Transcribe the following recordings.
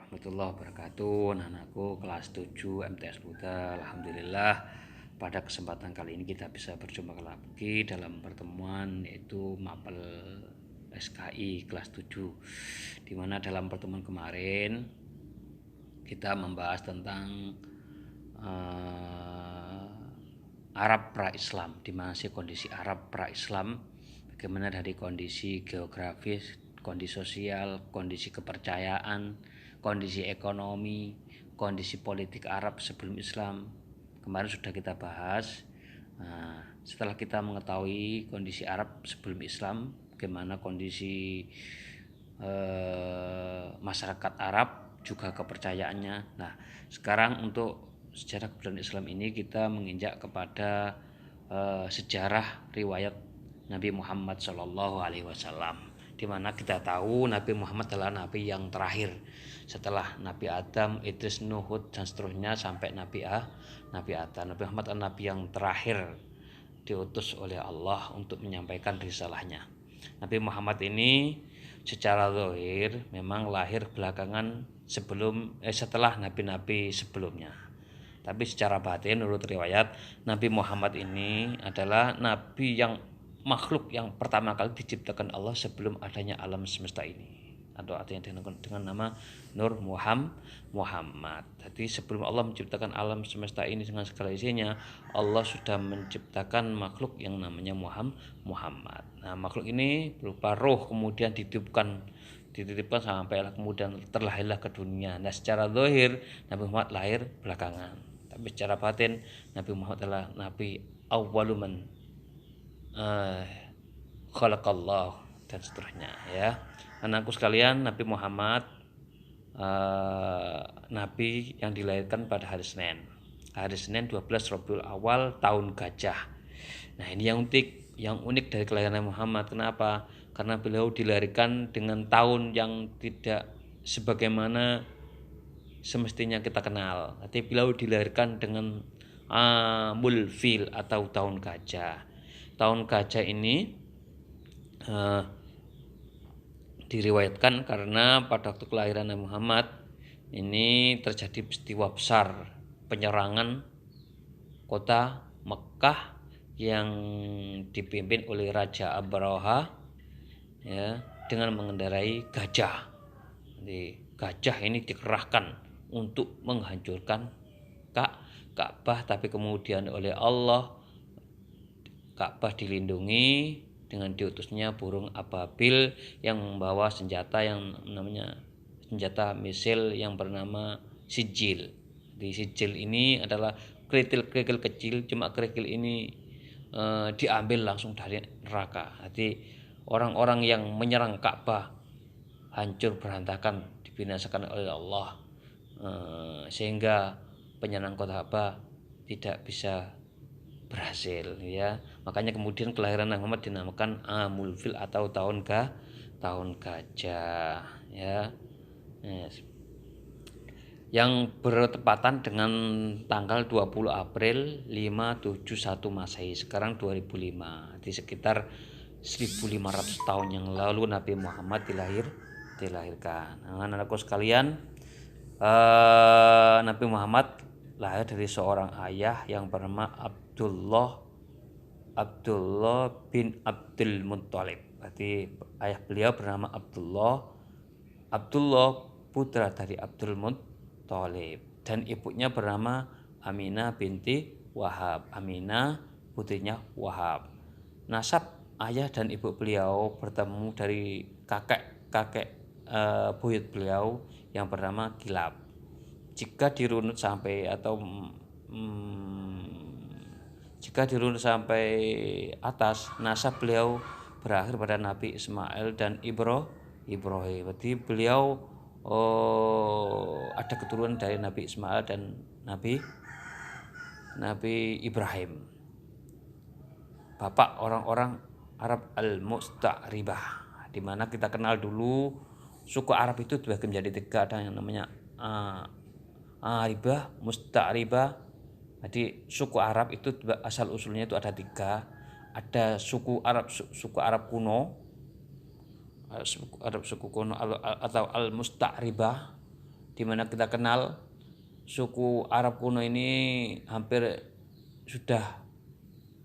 warahmatullahi wabarakatuh. Anakku kelas 7 MTS Buta. Alhamdulillah pada kesempatan kali ini kita bisa berjumpa lagi dalam pertemuan yaitu mapel SKI kelas 7, dimana dalam pertemuan kemarin kita membahas tentang Arab pra-Islam, di mana sih kondisi Arab pra-Islam, bagaimana dari kondisi geografis, kondisi sosial, kondisi kepercayaan, kondisi ekonomi, kondisi politik Arab sebelum Islam. Kemarin sudah kita bahas. Nah, setelah kita mengetahui kondisi Arab sebelum Islam, bagaimana kondisi masyarakat Arab, juga kepercayaannya. Nah, sekarang untuk sejarah kebudayaan Islam ini kita menginjak kepada sejarah riwayat Nabi Muhammad SAW, di mana kita tahu Nabi Muhammad adalah Nabi yang terakhir setelah Nabi Adam, Idris, Nuh, Hud, dan seterusnya sampai Nabi Adam. Nabi Muhammad adalah Nabi yang terakhir diutus oleh Allah untuk menyampaikan risalahnya. Nabi Muhammad ini secara zahir memang lahir belakangan setelah nabi-nabi sebelumnya. Tapi secara batin menurut riwayat, Nabi Muhammad ini adalah nabi yang makhluk yang pertama kali diciptakan Allah sebelum adanya alam semesta ini, atau artinya dengan nama Nur Muhammad. Jadi sebelum Allah menciptakan alam semesta ini dengan segala isinya, Allah sudah menciptakan makhluk yang namanya Muhammad. Nah, makhluk ini berupa roh kemudian dititipkan sampai kemudian terlahirlah ke dunia. Nah, secara zahir Nabi Muhammad lahir belakangan, tapi secara batin Nabi Muhammad adalah Nabi awwaluman khalaqallah dan seterusnya, ya. Anakku sekalian, Nabi Muhammad Nabi yang dilahirkan pada hari Senin 12 Rabiul Awal tahun Gajah. Nah, ini yang unik dari kelahiran Nabi Muhammad. Kenapa? Karena beliau dilahirkan dengan tahun yang tidak sebagaimana semestinya kita kenal. Tapi beliau dilahirkan dengan Amul Fil atau tahun gajah. Tahun gajah ini diriwayatkan karena pada waktu kelahiran Nabi Muhammad ini terjadi peristiwa besar penyerangan kota Mekah yang dipimpin oleh Raja Abraha, ya, dengan mengendarai gajah. Jadi gajah ini dikerahkan untuk menghancurkan Ka'bah, tapi kemudian oleh Allah Ka'bah dilindungi dengan diutusnya burung ababil yang membawa senjata yang namanya senjata misil yang bernama sijil. Di sijil ini adalah kerikil-kerikil kecil, cuma kerikil ini diambil langsung dari neraka. Jadi orang-orang yang menyerang Ka'bah hancur berantakan, dibinasakan oleh Allah, sehingga penyerang kota Ka'bah tidak bisa berhasil, ya. Makanya kemudian kelahiran Nabi Muhammad dinamakan Amul Fil atau tahun gajah, ya. Yes. Yang bertepatan dengan tanggal 20 April 571 Masehi, sekarang 2005. Di sekitar 1500 tahun yang lalu Nabi Muhammad dilahirkan. Nah, anakku sekalian, Nabi Muhammad lahir dari seorang ayah yang bernama Abdullah bin Abdul Muttalib. Berarti ayah beliau bernama Abdullah putra dari Abdul Muttalib, dan ibunya bernama Aminah binti Wahab. Aminah putrinya Wahab. Nasab ayah dan ibu beliau bertemu dari kakek buyut beliau yang bernama Kilab. Jika dirunut sampai atas, nasab beliau berakhir pada Nabi Ismail dan Ibrahim. Berarti beliau ada keturunan dari Nabi Ismail dan Nabi Ibrahim. Bapak orang-orang Arab al-Musta'ribah, di mana kita kenal dulu suku Arab itu dibagi menjadi tiga. Ada yang namanya Aribah, Musta'ribah. Jadi suku Arab itu asal usulnya itu ada tiga. Ada suku Arab kuno, atau al-Musta'ribah, dimana kita kenal suku Arab kuno ini hampir sudah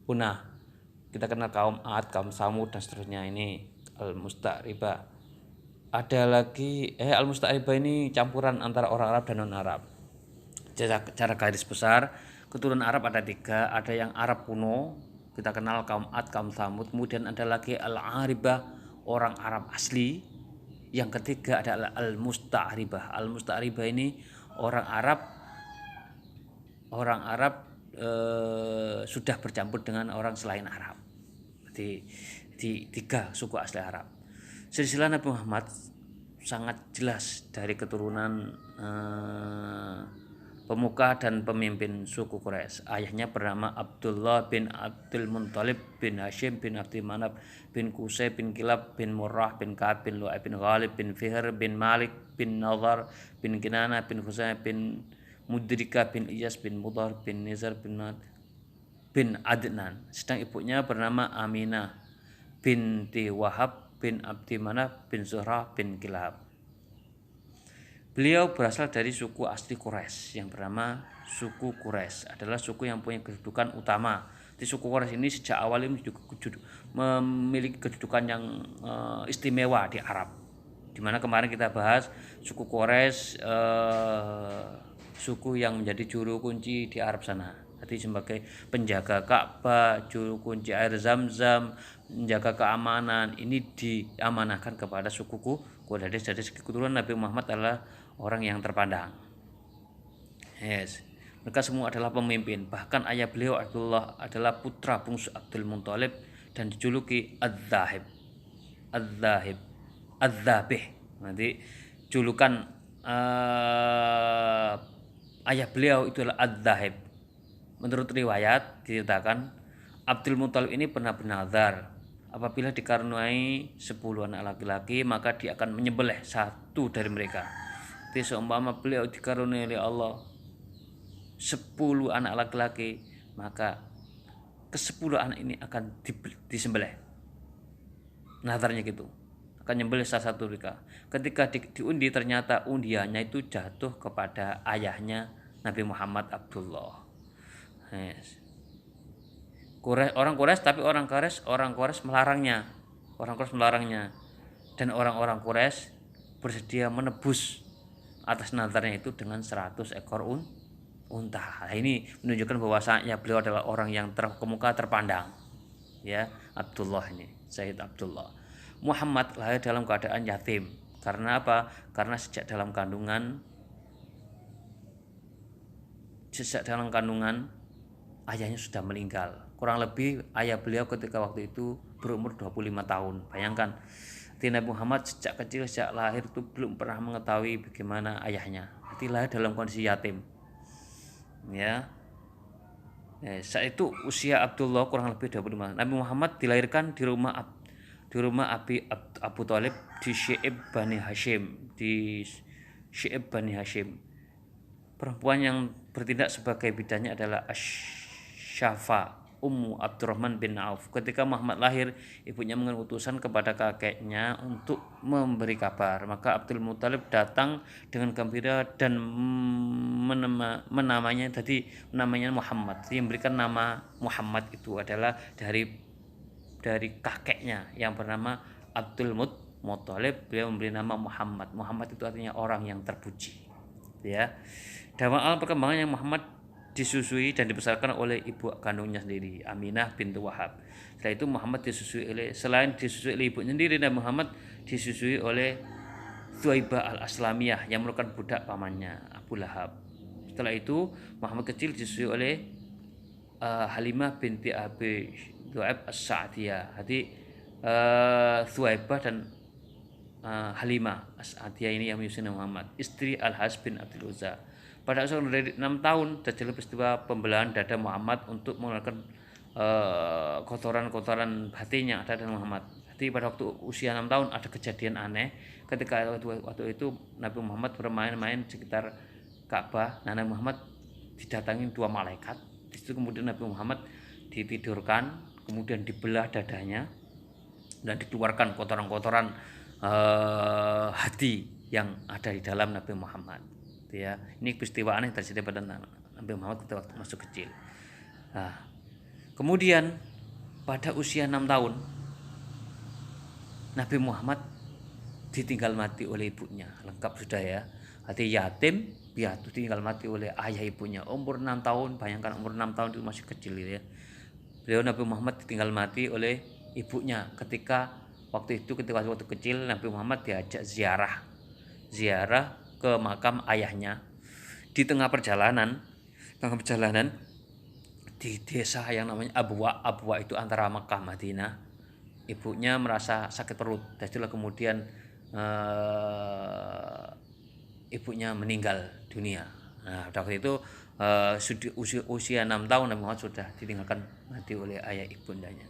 punah. Kita kenal kaum Ad, kaum Samud dan seterusnya. Ini Al-Musta'ribah. Ada lagi Al-Musta'ribah ini campuran antara orang Arab dan non Arab. Cara garis besar keturunan Arab ada 3, ada yang Arab kuno, kita kenal kaum Ad, kaum Samud. Kemudian ada lagi Al-Aribah, orang Arab asli. Yang ketiga adalah Al-Musta'ribah. Al-Musta'ribah ini orang Arab sudah bercampur dengan orang selain Arab. Jadi 3 suku asli Arab. Silsilah Nabi Muhammad sangat jelas dari keturunan pemuka dan pemimpin suku Quraisy. Ayahnya bernama Abdullah bin Abdul Muthalib bin Hashim bin Abdi Manaf bin Qusay bin Kilab bin Murrah bin Ka'ab bin Lu'ay bin Ghalib bin Fihr bin Malik bin Nadhar bin Kinana bin Khuzai bin Mudrika bin Iyas bin Mudhar bin Nizar bin Adnan. Sedang ibunya bernama Aminah binti Wahab bin Abdi Manaf bin Zuhrah bin Kilab. Beliau berasal dari suku asli Quraisy yang bernama suku Quraisy, adalah suku yang punya kedudukan utama. Di suku Quraisy ini sejak awal ini memiliki kedudukan yang istimewa di Arab. Dimana kemarin kita bahas suku Quraisy suku yang menjadi juru kunci di Arab sana. Jadi sebagai penjaga Ka'bah, juru kunci air Zam-Zam, menjaga keamanan, ini diamanahkan kepada sukuku Quraisy. Dari segi keturunan Nabi Muhammad adalah orang yang terpandang. Yes. Mereka semua adalah pemimpin. Bahkan ayah beliau Abdullah adalah putra bungsu Abdul Muthalib dan dijuluki Adzabih. Nanti julukan ayah beliau itu adalah Adzahib. Menurut riwayat diceritakan Abdul Muthalib ini pernah bernazar, apabila dikaruniai 10 anak laki-laki maka dia akan menyembelih satu dari mereka. Jadi seumpama beliau dikaruniai oleh Allah 10 anak laki-laki, maka ke-10 anak ini akan disembelih. Nazarnya gitu, akan nyembelih salah satu mereka. Ketika diundi ternyata undiannya itu jatuh kepada ayahnya Nabi Muhammad Abdullah. Yes. Orang Quraisy, tapi orang Quraisy melarangnya. Dan orang-orang Quraisy bersedia menebus atas nazarnya itu dengan 100 ekor unta. Nah, ini menunjukkan bahwasanya beliau adalah orang yang terkemuka, terpandang. Ya, Abdullah ini, Sayyid Abdullah. Muhammad lahir dalam keadaan yatim. Karena apa? Karena sejak dalam kandungan ayahnya sudah meninggal. Kurang lebih ayah beliau ketika waktu itu berumur 25 tahun. Bayangkan, Nabi Muhammad sejak kecil, sejak lahir itu belum pernah mengetahui bagaimana ayahnya. Jadi lahir dalam kondisi yatim. Ya. Saat itu usia Abdullah kurang lebih 25. Nabi Muhammad dilahirkan di rumah Abu Thalib di Syi'ib Bani Hashim. Perempuan yang bertindak sebagai bidannya adalah Syafa Ummu Abdurrahman bin Auf. Ketika Muhammad lahir, ibunya mengirim utusan kepada kakeknya untuk memberi kabar. Maka Abdul Muthalib datang dengan gembira dan menamanya Muhammad. Yang memberikan nama Muhammad itu adalah dari kakeknya yang bernama Abdul Muthalib. Beliau memberi nama Muhammad. Muhammad itu artinya orang yang terpuji. Ya. Dalam awal perkembangannya Muhammad disusui dan dibesarkan oleh ibu kandungnya sendiri, Aminah binti Wahab. Setelah itu Muhammad selain disusui oleh ibunya sendiri, dan Muhammad disusui oleh Thuaibah al-Aslamiyah yang merupakan budak pamannya Abu Lahab. Setelah itu Muhammad kecil disusui oleh Halimah binti Abi Thuaib as-Sa'diyah. Jadi Thuaibah dan Halimah as-Sa'diyah ini yang menyusui Muhammad, istri Al-Has bin Abdul Uzza. Pada usia dari 6 tahun terjadi peristiwa pembelahan dada Muhammad untuk mengeluarkan kotoran-kotoran batin yang ada dalam Muhammad. Jadi pada waktu usia 6 tahun ada kejadian aneh. Ketika waktu itu Nabi Muhammad bermain-main sekitar Ka'bah. Nabi Muhammad didatangi 2 malaikat. Di situ kemudian Nabi Muhammad ditidurkan, kemudian dibelah dadanya dan dikeluarkan kotoran-kotoran hati yang ada di dalam Nabi Muhammad. gitu ya. Ini peristiwa aneh terjadi pada Nabi Muhammad ketika waktu masih kecil. Nah, kemudian pada usia 6 tahun Nabi Muhammad ditinggal mati oleh ibunya. Lengkap sudah ya. Hati yatim piatu, tinggal mati oleh ayah ibunya. Umur 6 tahun, bayangkan umur 6 tahun itu masih kecil ya. Beliau Nabi Muhammad ditinggal mati oleh ibunya ketika waktu kecil. Nabi Muhammad diajak ziarah ke makam ayahnya. Di tengah perjalanan di desa yang namanya Abwa itu antara Makkah Madinah, ibunya merasa sakit perut. Jadilah kemudian ibunya meninggal dunia. Nah, waktu itu usia 6 tahun Nabi Muhammad sudah ditinggalkan mati oleh ayah ibundanya.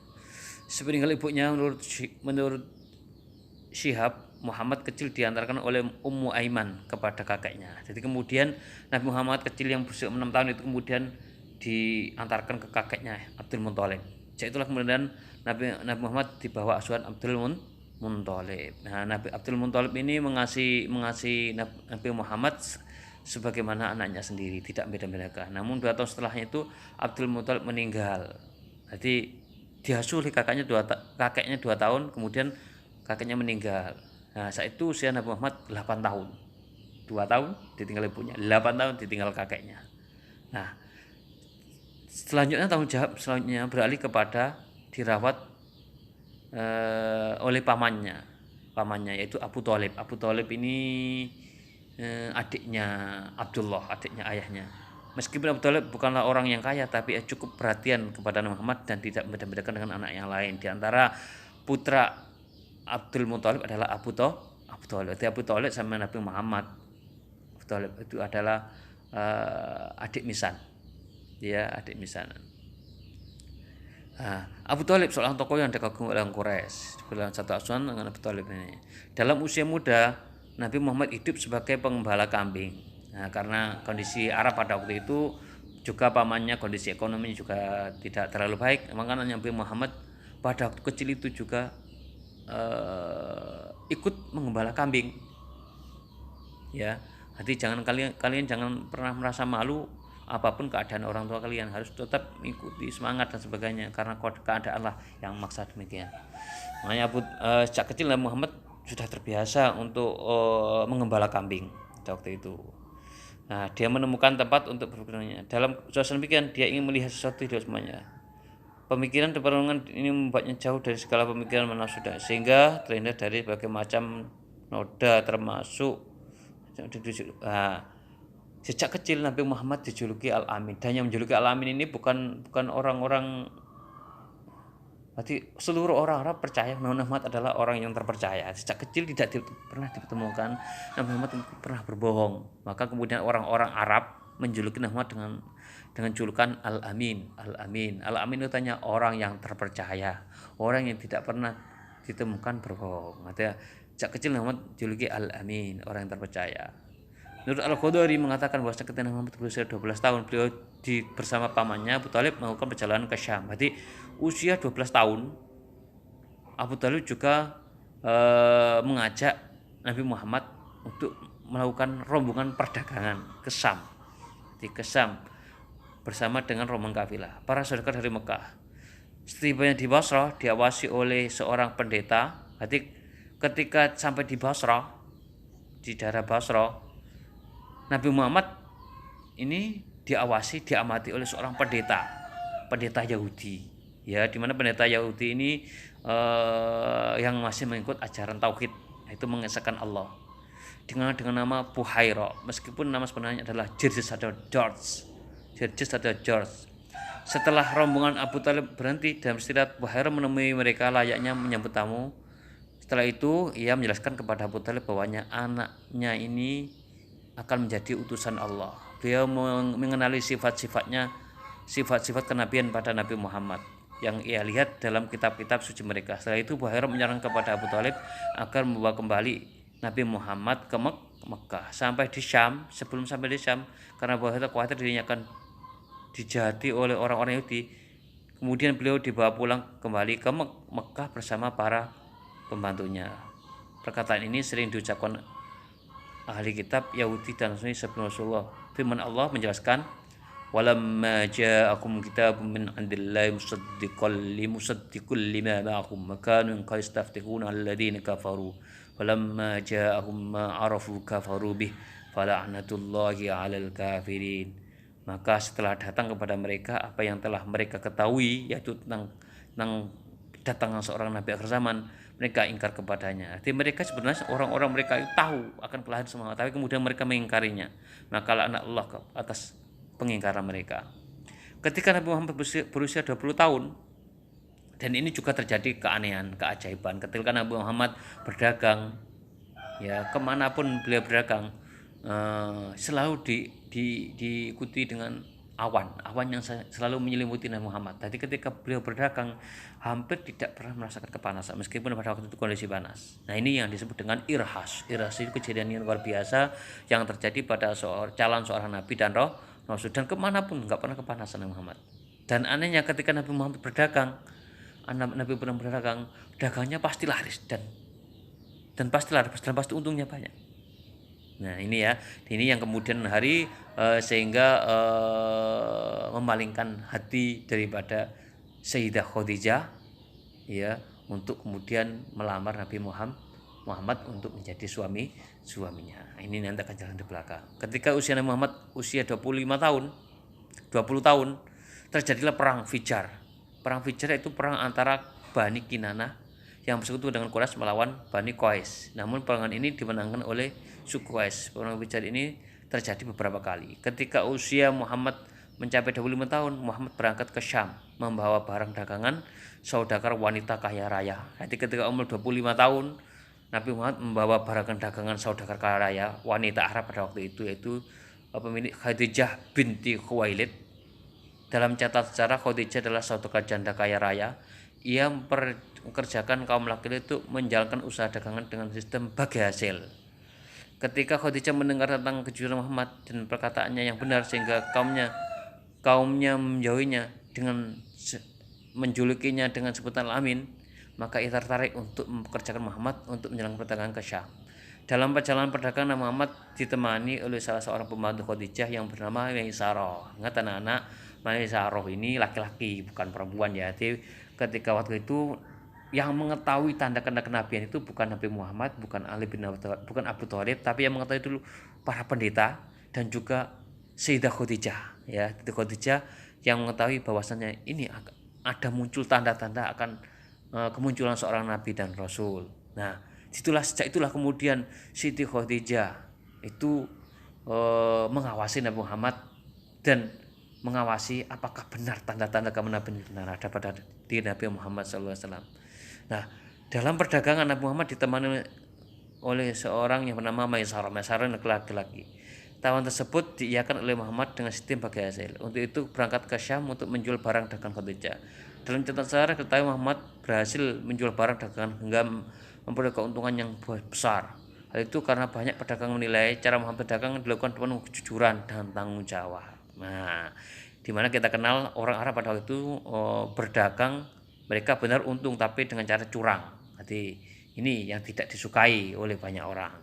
Sepeninggal ibunya, menurut Syihab, Muhammad kecil diantarkan oleh Ummu Aiman kepada kakeknya. Jadi kemudian Nabi Muhammad kecil yang berusia 6 tahun itu kemudian diantarkan ke kakeknya Abdul Muthalib. Jadi itulah kemudian Nabi Muhammad di bawah asuhan Abdul Muthalib. Nah, Nabi Abdul Muthalib ini mengasihi Nabi Muhammad sebagaimana anaknya sendiri, tidak beda-bedakan. Namun 2 tahun setelahnya itu Abdul Muthalib meninggal. Jadi diasuh oleh kakeknya 2 tahun, kemudian kakeknya meninggal. Nah, saat itu usia Nabi Muhammad 8 tahun. 2 tahun ditinggal ibunya, 8 tahun ditinggal kakeknya. Nah, selanjutnya tanggung jawab selanjutnya beralih kepada dirawat oleh pamannya yaitu Abu Thalib. Abu Thalib ini adiknya Abdullah, adiknya ayahnya. Meskipun Abu Thalib bukanlah orang yang kaya, tapi cukup perhatian kepada Nabi Muhammad dan tidak membeda-bedakan dengan anak yang lain. Di antara putra Abdul Muthalib adalah Abu Thalib. Abu Thalib sama Nabi Muhammad. Abu Thalib itu adalah adik misan. Dia adik misan. Abu Thalib seorang tokoh yang dikagumi oleh orang Quraisy. Dalam satu asuhan dengan Abu Thalib ini. Dalam usia muda, Nabi Muhammad hidup sebagai pengembala kambing. Nah, karena kondisi Arab pada waktu itu juga pamannya kondisi ekonominya juga tidak terlalu baik, maka Nabi Muhammad pada waktu kecil itu juga ikut mengembala kambing. Ya, jadi kalian jangan pernah merasa malu apapun keadaan orang tua kalian, harus tetap mengikuti semangat dan sebagainya, karena keadaan lah yang maksa demikian. Makanya sejak kecil Nabi Muhammad sudah terbiasa untuk mengembala kambing pada waktu itu. Nah, dia menemukan tempat untuk berpikirnya. Dalam suasana demikian, dia ingin melihat sesuatu di semuanya. Pemikiran dan perenungan ini membuatnya jauh dari segala pemikiran sudah, sehingga terhindar dari berbagai macam noda, termasuk sejak kecil Nabi Muhammad dijuluki Al-Amin. Dan yang menjuluki Al-Amin ini bukan orang-orang, berarti seluruh orang Arab percaya Nabi Muhammad adalah orang yang terpercaya. Sejak kecil tidak pernah ditemukan Nabi Muhammad pernah berbohong. Maka kemudian orang-orang Arab menjuluki Nabi Muhammad dengan julukan Al-Amin. Al-Amin itu tanya orang yang terpercaya, orang yang tidak pernah ditemukan berbohong. Artinya sejak kecil Nabi Muhammad dijuluki Al-Amin, orang yang terpercaya. Menurut Al-Khudari mengatakan bahwa ketika Nabi Muhammad berusia 12 tahun, beliau bersama pamannya Abu Thalib melakukan perjalanan ke Syam. Berarti usia 12 tahun Abu Thalib juga mengajak Nabi Muhammad untuk melakukan rombongan perdagangan ke Syam. Ke Syam bersama dengan rombongan kafilah para saudagar dari Mekah. Setibanya di Basrah diawasi oleh seorang pendeta. Jadi ketika sampai di Basrah, di daerah Basrah, Nabi Muhammad ini diamati oleh seorang pendeta Yahudi. Ya, di mana pendeta Yahudi ini yang masih mengikut ajaran tauhid, itu mengesahkan Allah. Dengan nama Buhaira, meskipun nama sebenarnya adalah Jerjes atau George. Setelah rombongan Abu Thalib berhenti dan beristirahat, Buhaira menemui mereka layaknya menyambut tamu. Setelah itu ia menjelaskan kepada Abu Thalib bahwanya anaknya ini akan menjadi utusan Allah. Beliau mengenali sifat-sifat kenabian pada Nabi Muhammad yang ia lihat dalam kitab-kitab suci mereka. Setelah itu Buhaira menyarankan kepada Abu Thalib agar membawa kembali Nabi Muhammad ke Mekah sampai di Syam. Sebelum sampai di Syam, karena Buhaira khawatir dirinya akan dijahati oleh orang-orang Yahudi, kemudian beliau dibawa pulang kembali ke Mekah bersama para pembantunya. Perkataan ini sering diucapkan ahli kitab Yahudi dan Nasrani sebelum Rasulullah. Firman Allah menjelaskan, walamma ja'akum kitabun min 'indillahi musaddiqul lima ma'akum kanu yastaftihuna 'alal ladzina kafaru walamma ja'ahum ma 'arafu kafaru bih fala'natullahi 'alal kafirin. Maka setelah datang kepada mereka apa yang telah mereka ketahui, yaitu tentang datangnya seorang nabi akhir zaman, mereka ingkar kepadanya. Jadi mereka sebenarnya orang-orang mereka itu tahu akan kelahiran semua, tapi kemudian mereka mengingkarinya. Maka laknat Allah atas pengingkaran mereka. Ketika Nabi Muhammad berusia 20 tahun, dan ini juga terjadi keanehan, keajaiban. Ketika Nabi Muhammad berdagang, ya kemanapun beliau berdagang, selalu diikuti dengan awan yang selalu menyelimuti Nabi Muhammad. Jadi ketika beliau berdagang hampir tidak pernah merasakan kepanasan meskipun pada waktu itu kondisi panas. Nah, ini yang disebut dengan irhas. Irhas itu kejadian yang luar biasa yang terjadi pada seorang nabi dan rasul, dan kemanapun nggak pernah kepanasan Nabi Muhammad. Dan anehnya ketika Nabi Muhammad berdagang, dagangnya pasti laris dan pasti laris dan pasti untungnya banyak. Nah, ini yang kemudian hari sehingga memalingkan hati daripada Sayyidah Khadijah, ya, untuk kemudian melamar Nabi Muhammad untuk menjadi suaminya. Ini nanti akan jalan di belakang. Ketika usia Nabi Muhammad usia 20 tahun, terjadilah perang Fijar. Perang Fijar itu perang antara Bani Kinanah yang bersekutu dengan Quraisy melawan Bani Qais. Namun perangan ini dimenangkan oleh suku Qais. Perang Fijar ini terjadi beberapa kali. Ketika usia Muhammad mencapai 25 tahun, Muhammad berangkat ke Syam membawa barang dagangan saudagar wanita kaya raya. Jadi ketika umur 25 tahun, Nabi Muhammad membawa barang dagangan saudagar kaya raya wanita Arab pada waktu itu, yaitu pemilik Khadijah binti Khuwailid. Dalam catatan sejarah, Khadijah adalah saudagar janda kaya raya. Ia mengerjakan kaum laki-laki itu menjalankan usaha dagangan dengan sistem bagi hasil. Ketika Khadijah mendengar tentang kejujuran Muhammad dan perkataannya yang benar sehingga kaumnya menjauhinya dengan menjulukinya dengan sebutan Al-Amin, maka ia tertarik untuk mempekerjakan Muhammad untuk menjalankan perdagangan ke Syam. Dalam perjalanan perdagangan, Muhammad ditemani oleh salah seorang pembantu Khadijah yang bernama Maisarah. Ingat anak-anak, Maisarah ini laki-laki bukan perempuan ya. Jadi ketika waktu itu yang mengetahui tanda-tanda kenabian itu bukan Nabi Muhammad, bukan Ali bin Abi Thalib, bukan Abu Thalib, tapi yang mengetahui dulu para pendeta dan juga Sayyidah Khadijah, ya. Khadijah yang mengetahui bahwasannya ini ada muncul tanda-tanda akan kemunculan seorang nabi dan rasul. Nah, sejak itulah kemudian Siti Khadijah itu mengawasi Nabi Muhammad dan mengawasi apakah benar tanda-tanda kenabian itu benar ada pada diri Nabi Muhammad SAW. Nah, dalam perdagangan Nabi Muhammad ditemani oleh seorang yang bernama Maisarah. Maisarah laki-laki. Tawanan tersebut diiakan oleh Muhammad dengan sistem bagi hasil. Untuk itu berangkat ke Syam untuk menjual barang dagang Khadijah. Dalam catatan sejarah diketahui Muhammad berhasil menjual barang dagangan hingga memperoleh keuntungan yang besar. Hal itu karena banyak pedagang menilai cara Muhammad berdagang dilakukan penuh kejujuran dan tanggung jawab. Nah, dimana kita kenal orang Arab pada waktu itu berdagang mereka benar untung tapi dengan cara curang. Jadi ini yang tidak disukai oleh banyak orang.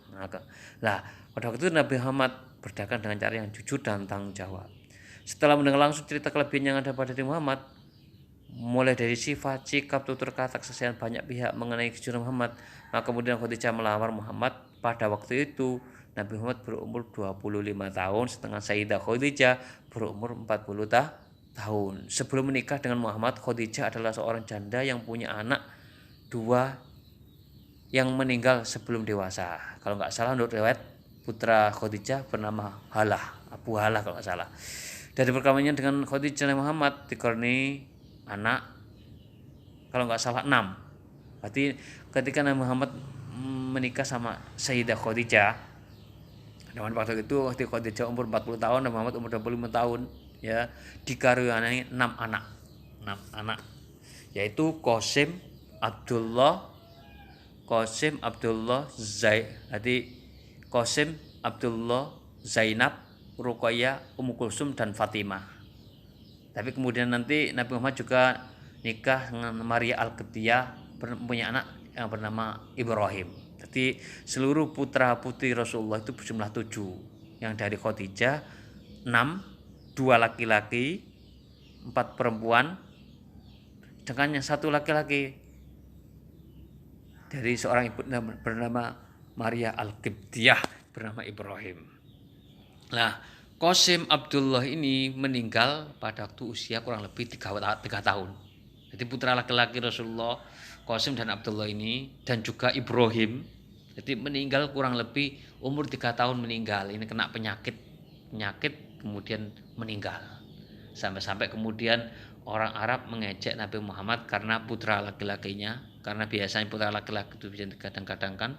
Nah, pada waktu itu Nabi Muhammad berdagang dengan cara yang jujur dan tanggung jawab. Setelah mendengar langsung cerita kelebihan yang ada pada Nabi Muhammad, mulai dari sifat, sikap, tutur kata, kesaksian banyak pihak mengenai kejujuran Muhammad, maka kemudian Khadijah melamar Muhammad. Pada waktu itu Nabi Muhammad berumur 25 tahun, sedangkan Sayyidah Khadijah berumur 40 tahun. Sebelum menikah dengan Muhammad, Khadijah adalah seorang janda yang punya anak 2 yang meninggal sebelum dewasa. Kalau nggak salah menurut riwayat, putra Khadijah bernama Halah, Abu Halah kalau nggak salah. Dari perkawinannya dengan Khadijah dan Muhammad dikaruniai anak kalau nggak salah 6. Berarti ketika Nabi Muhammad menikah sama Sayyidah Khadijah, dan waktu itu Khadijah umur 40 tahun, Nabi Muhammad umur 25 tahun, ya, dikaruniai 6 anak, yaitu Qasim, Abdullah, Zainab, Ruqayyah, Ummu Kulsum dan Fatimah. Tapi kemudian nanti Nabi Muhammad juga nikah dengan Maria Al-Qibtiyah, punya anak yang bernama Ibrahim. Jadi seluruh putra putri Rasulullah itu berjumlah 7. Yang dari Khadijah 6, 2 laki-laki, 4 perempuan, dengan yang 1 laki-laki dari seorang ibu bernama Maria Al-Qibtiyah bernama Ibrahim. Nah, Qasim Abdullah ini meninggal pada waktu usia kurang lebih 3 tahun. Jadi putra laki-laki Rasulullah, Qasim dan Abdullah ini, dan juga Ibrahim, jadi meninggal kurang lebih umur 3 tahun meninggal. Ini kena penyakit kemudian meninggal. Sampai-sampai kemudian orang Arab mengejek Nabi Muhammad karena putra laki-lakinya, karena biasanya putra laki-laki itu bisa kadang-kadang kan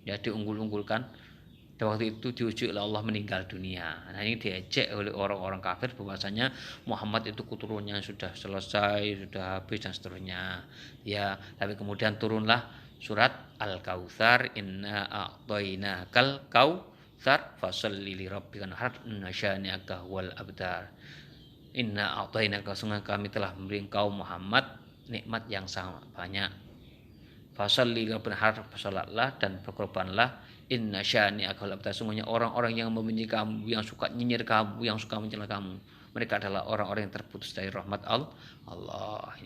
ya diunggul-unggulkan. Dan waktu itu diuji oleh Allah meninggal dunia. Nah, ini diejek oleh orang-orang kafir bahwasanya Muhammad itu keturunannya sudah selesai, sudah habis dan seterusnya. Ya, tapi kemudian turunlah surat Al-Kautsar, inna a'tainakal kautsar fasholli lirabbika wanhar innasyani'aka huwal abtar. Inna a'tainaka, sungguh kami telah memberi engkau Muhammad nikmat yang sangat banyak. Fasholli lirabbika wanhar, dan berkorbanlah. Inna syani'aka huwal abtar, sungguhnya orang-orang yang membenci kamu, yang suka nyinyir kamu, yang suka mencela kamu, mereka adalah orang-orang yang terputus dari rahmat Allah.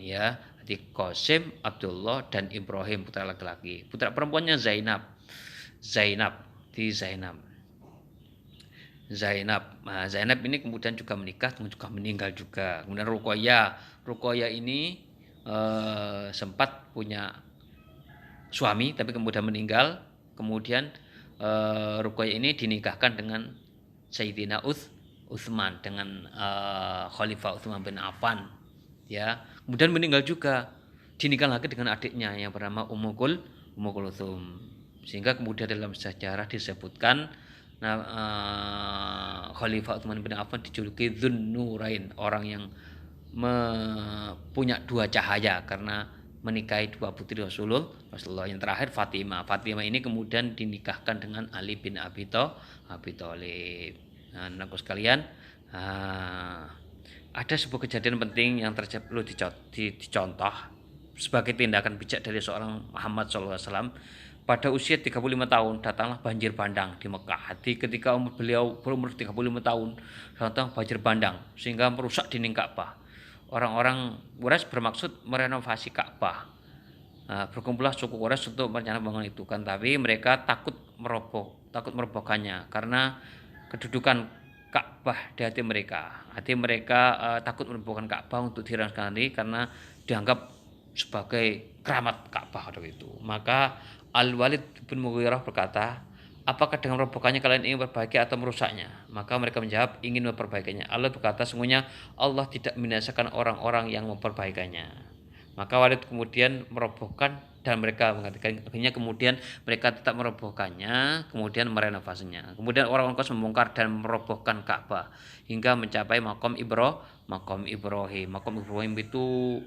Ini ya, jadi Qasim, Abdullah dan Ibrahim putra laki-laki. Putra perempuannya Zainab. Nah, Zainab ini kemudian juga menikah, juga meninggal juga. Kemudian Ruqayyah ini sempat punya suami tapi kemudian meninggal. Kemudian Ruqayyah ini dinikahkan dengan Sayyidina Utsman, dengan Khalifah Utsman bin Affan, ya. Kemudian meninggal juga, dinikah lagi dengan adiknya yang bernama Ummu Kulthum, sehingga kemudian dalam sejarah disebutkan Khalifah Utsman bin Affan dijuluki Dzunnurain, orang yang punya 2 cahaya, karena menikahi 2 putri Rasulullah. Yang terakhir Fatimah ini kemudian dinikahkan dengan Ali bin Abi Thalib. Nah, anakku sekalian, ada sebuah kejadian penting yang perlu dicontoh sebagai tindakan bijak dari seorang Muhammad SAW. Pada usia 35 tahun datanglah banjir bandang di Mekah. Ketika beliau berumur 35 tahun datang banjir bandang sehingga merusak dinding Ka'bah. Orang-orang Quraisy bermaksud merenovasi Ka'bah. Berkumpullah suku Quraisy untuk merencanakan bangunan itu kan, tapi mereka takut merobohkannya karena kedudukan Ka'bah di hati mereka. Takut merobohkan Ka'bah untuk dirancang sekali karena dianggap sebagai keramat Ka'bah waktu itu. Maka Al-Walid bin Mughirah berkata, apakah dengan merobohkannya kalian ingin memperbaiki atau merusaknya? Maka mereka menjawab, ingin memperbaikinya. Allah berkata, sungguhnya Allah tidak membinasakan orang-orang yang memperbaikannya. Maka Walid kemudian merobohkan, dan mereka mengatakan, akhirnya kemudian mereka tetap merobohkannya, kemudian merenovasinya. Kemudian orang-orang Quraisy membongkar dan merobohkan Ka'bah hingga mencapai Maqam Ibrahim. Maqam Ibrahim itu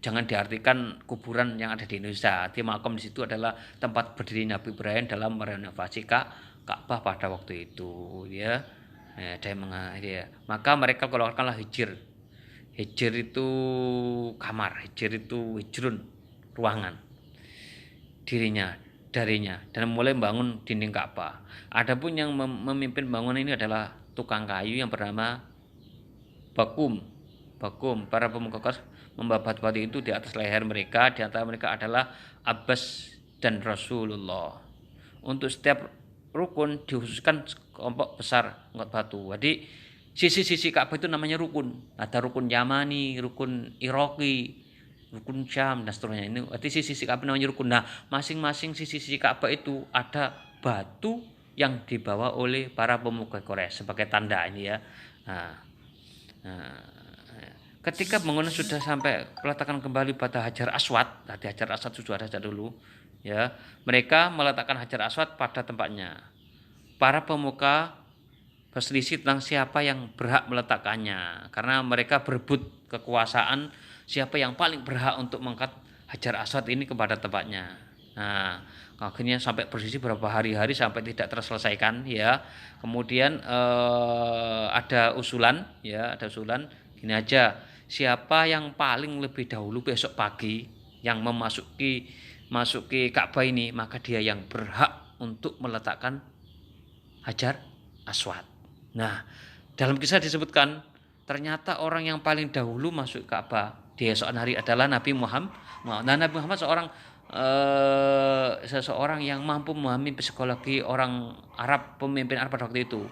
jangan diartikan kuburan yang ada di Indonesia. Di Maqam di situ adalah tempat berdiri Nabi Ibrahim dalam merenovasi Ka'bah pada waktu itu, ya. Maka mereka keluarkanlah hijir. Hijir itu kamar, hijrun, ruangan darinya, dan mulai membangun dinding Ka'bah. Adapun yang memimpin bangunan ini adalah tukang kayu yang bernama Bakum. Para pemuka Quraisy membabat batu itu di atas leher mereka. Di antara mereka adalah Abbas dan Rasulullah. Untuk setiap rukun dikhususkan kelompok besar angkat batu. Jadi sisi-sisi Ka'bah itu namanya rukun. Ada rukun Yamani, rukun Iraqi, rukun Syam dan seterusnya. Ini berarti sisi-sisi Ka'bah namanya rukun. Nah, masing-masing sisi-sisi Ka'bah itu ada batu yang dibawa oleh para pemuka Quraisy sebagai tanda ini ya. Ketika bangunan sudah sampai peletakan kembali pada Hajar Aswad, tadi Hajar Aswad sudah ada dulu, ya. Mereka meletakkan Hajar Aswad pada tempatnya. Para pemuka berselisih tentang siapa yang berhak meletakkannya, karena mereka berebut kekuasaan siapa yang paling berhak untuk mengangkat Hajar Aswad ini kepada tempatnya. Nah, akhirnya sampai berselisih beberapa hari-hari sampai tidak terselesaikan, ya. Kemudian ada usulan gini aja. Siapa yang paling lebih dahulu besok pagi yang masuki Ka'bah ini, maka dia yang berhak untuk meletakkan Hajar Aswad. Nah, dalam kisah disebutkan ternyata orang yang paling dahulu masuk Ka'bah di esokan hari adalah Nabi Muhammad. Nah, Nabi Muhammad seseorang yang mampu memahami psikologi orang Arab, pemimpin Arab pada waktu itu.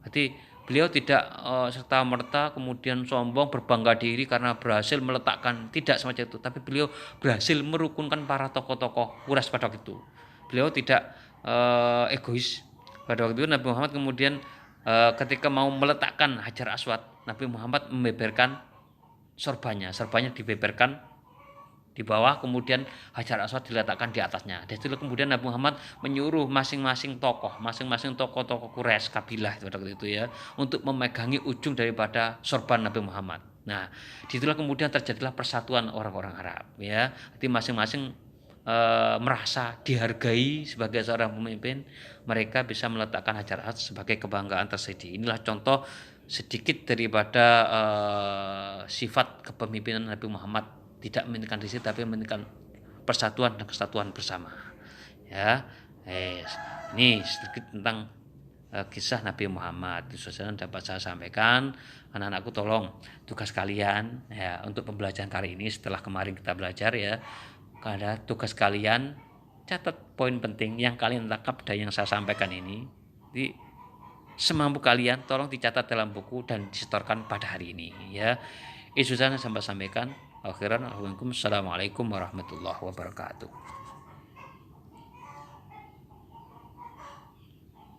Jadi beliau tidak serta merta kemudian sombong berbangga diri karena berhasil meletakkan, tidak semacam itu, tapi beliau berhasil merukunkan para tokoh-tokoh Quraisy pada waktu itu. Beliau tidak egois. Pada waktu itu Nabi Muhammad kemudian ketika mau meletakkan Hajar Aswad, Nabi Muhammad membeberkan sorbannya dibeberkan di bawah, kemudian Hajar Aswad diletakkan di atasnya. Dan itu kemudian Nabi Muhammad menyuruh masing-masing tokoh Quraisy kabilah pada waktu itu ya, untuk memegangi ujung daripada sorban Nabi Muhammad. Nah, disitulah kemudian terjadilah persatuan orang-orang Arab ya. Jadi masing-masing merasa dihargai sebagai seorang pemimpin, mereka bisa meletakkan Hajar Aswad sebagai kebanggaan tersendiri. Inilah contoh sedikit daripada sifat kepemimpinan Nabi Muhammad, tidak mementingkan diri tapi mementingkan persatuan dan kesatuan bersama. Ya, ini sedikit tentang kisah Nabi Muhammad. Itu saja yang dapat saya sampaikan. Anak-anakku tolong tugas kalian ya untuk pembelajaran kali ini, setelah kemarin kita belajar ya, ada tugas kalian, catat poin penting yang kalian tangkap dari yang saya sampaikan ini. Jadi semampu kalian tolong dicatat dalam buku dan disetorkan pada hari ini ya. Itu saja yang saya sampaikan. Assalamualaikum warahmatullahi wabarakatuh.